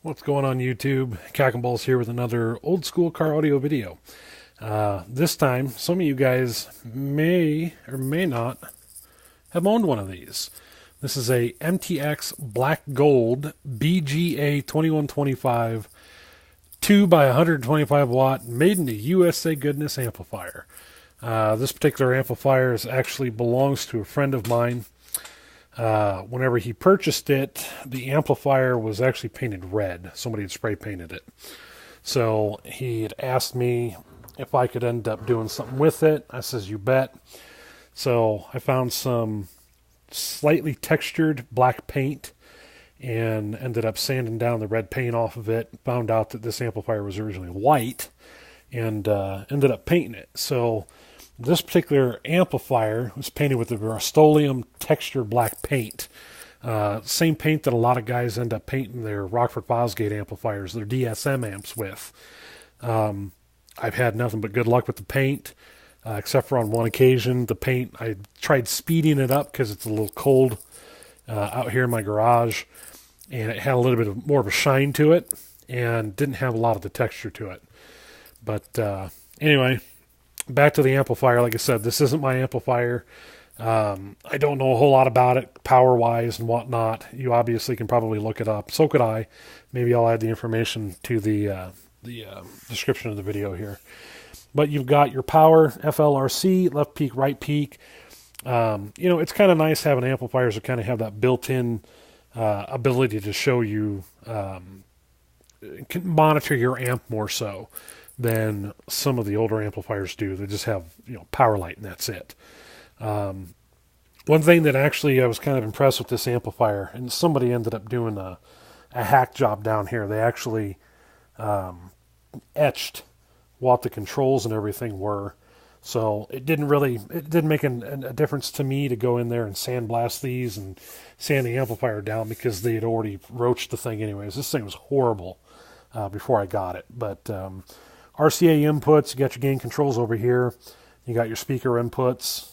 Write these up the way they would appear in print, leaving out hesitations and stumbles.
What's going on YouTube? Cack and Balls here with another old school car audio video. This time, some of you guys may or may not have owned one of these. This is a MTX Black Gold BGA 2125 2 by 125 watt made in the USA goodness amplifier. This particular amplifier actually belongs to a friend of mine. Whenever he purchased it, the amplifier was actually painted red. Somebody had spray painted it. So he had asked me if I could end up doing something with it. I says, you bet. So I found some slightly textured black paint and ended up sanding down the red paint off of it. Found out that this amplifier was originally white and ended up painting it. So this particular amplifier was painted with the Rust-Oleum textured black paint. Same paint that a lot of guys end up painting their Rockford Fosgate amplifiers, their DSM amps with. I've had nothing but good luck with the paint, except for on one occasion. The paint, I tried speeding it up because it's a little cold out here in my garage, and it had a little bit more of a shine to it and didn't have a lot of the texture to it. But anyway, back to the amplifier. Like I said, this isn't my amplifier. I don't know a whole lot about it power-wise and whatnot. You obviously can probably look it up. So could I. Maybe I'll add the information to the description of the video here. But you've got your power, FLRC, left peak, right peak. It's kind of nice having amplifiers that kind of have that built-in ability to show you, can monitor your amp more so than some of the older amplifiers do. They just have power light and that's it. One thing that actually I was kind of impressed with this amplifier, and somebody ended up doing a hack job down here. They actually etched what the controls and everything were. So it didn't make a difference to me to go in there and sandblast these and sand the amplifier down because they had already roached the thing anyways. This thing was horrible before I got it. But RCA inputs, you got your gain controls over here. You got your speaker inputs.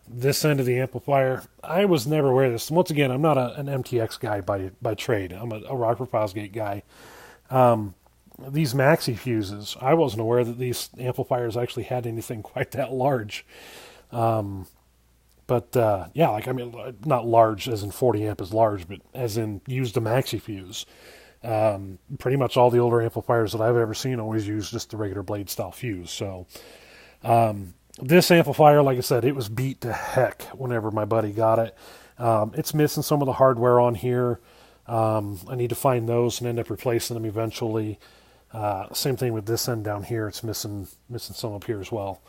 This end of the amplifier, I was never aware of this. Once again, I'm not an MTX guy by trade. I'm a Rockford Fosgate guy. These maxi fuses, I wasn't aware that these amplifiers actually had anything quite that large. Not large as in 40 amp is large, but as in used a maxi fuse. Pretty much all the older amplifiers that I've ever seen always use just the regular blade style fuse. So this amplifier, like I said, it was beat to heck whenever my buddy got it. It's missing some of the hardware on here. I need to find those and end up replacing them eventually. Same thing with this end down here. It's missing some up here as well.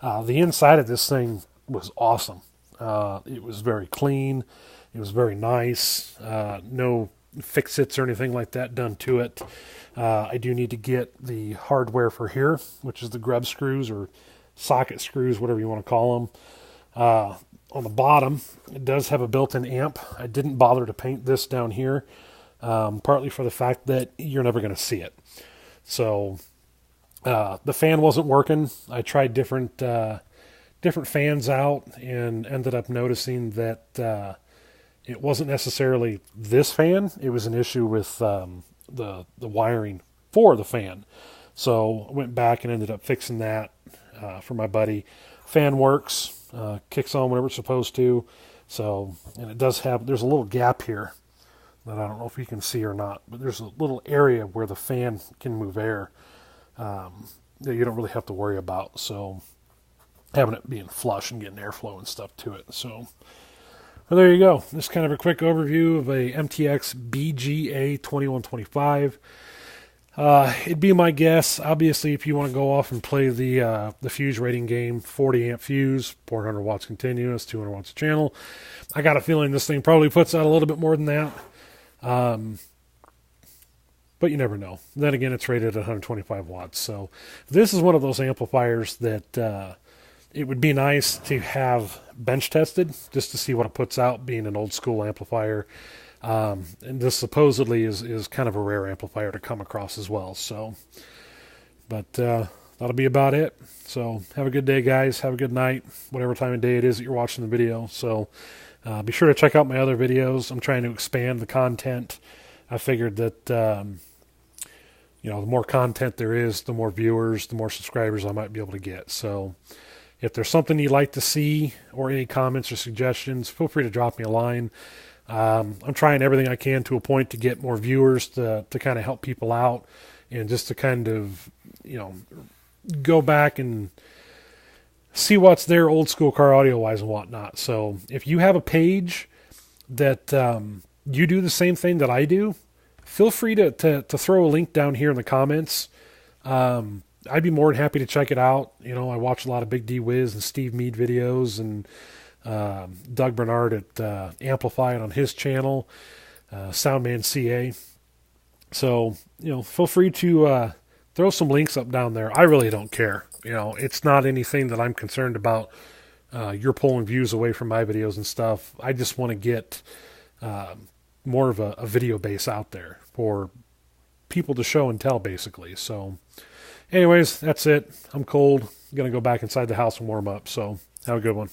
The inside of this thing was awesome. It was very clean. It was very nice. No fix-its or anything like that done to it. I do need to get the hardware for here, which is the grub screws or socket screws, whatever you want to call them. On the bottom, it does have a built-in amp. I didn't bother to paint this down here, partly for the fact that you're never going to see it. So the fan wasn't working. I tried different fans out and ended up noticing that it wasn't necessarily this fan. It was an issue with the wiring for the fan. So I went back and ended up fixing that for my buddy. Fan works, kicks on whenever it's supposed to. So, and it does have, there's a little gap here that I don't know if you can see or not, but there's a little area where the fan can move air that you don't really have to worry about. So having it being flush and getting airflow and stuff to it. So well, there you go. Just kind of a quick overview of a MTX BGA 2125. It'd be my guess, obviously, if you want to go off and play the fuse rating game, 40 amp fuse, 400 watts continuous, 200 watts a channel. I got a feeling this thing probably puts out a little bit more than that. But you never know. Then again, it's rated at 125 watts. So this is one of those amplifiers that it would be nice to have bench tested just to see what it puts out, being an old school amplifier. And this supposedly is kind of a rare amplifier to come across as well. So, but that'll be about it. So have a good day, guys. Have a good night, whatever time of day it is that you're watching the video. So be sure to check out my other videos. I'm trying to expand the content I figured that the more content there is, the more viewers, the more subscribers I might be able to get. So if there's something you'd like to see or any comments or suggestions, feel free to drop me a line. I'm trying everything I can to a point to get more viewers to kind of help people out and just to kind of, go back and see what's there old school car audio wise and whatnot. So if you have a page that you do the same thing that I do, feel free to throw a link down here in the comments. I'd be more than happy to check it out. I watch a lot of Big D Wiz and Steve Mead videos, and Doug Bernard at Amplify on his channel, Soundman CA. So, feel free to throw some links up down there. I really don't care. It's not anything that I'm concerned about. You're pulling views away from my videos and stuff. I just want to get more of a video base out there for people to show and tell, basically. So, anyways, that's it. I'm cold. I'm going to go back inside the house and warm up. So, have a good one.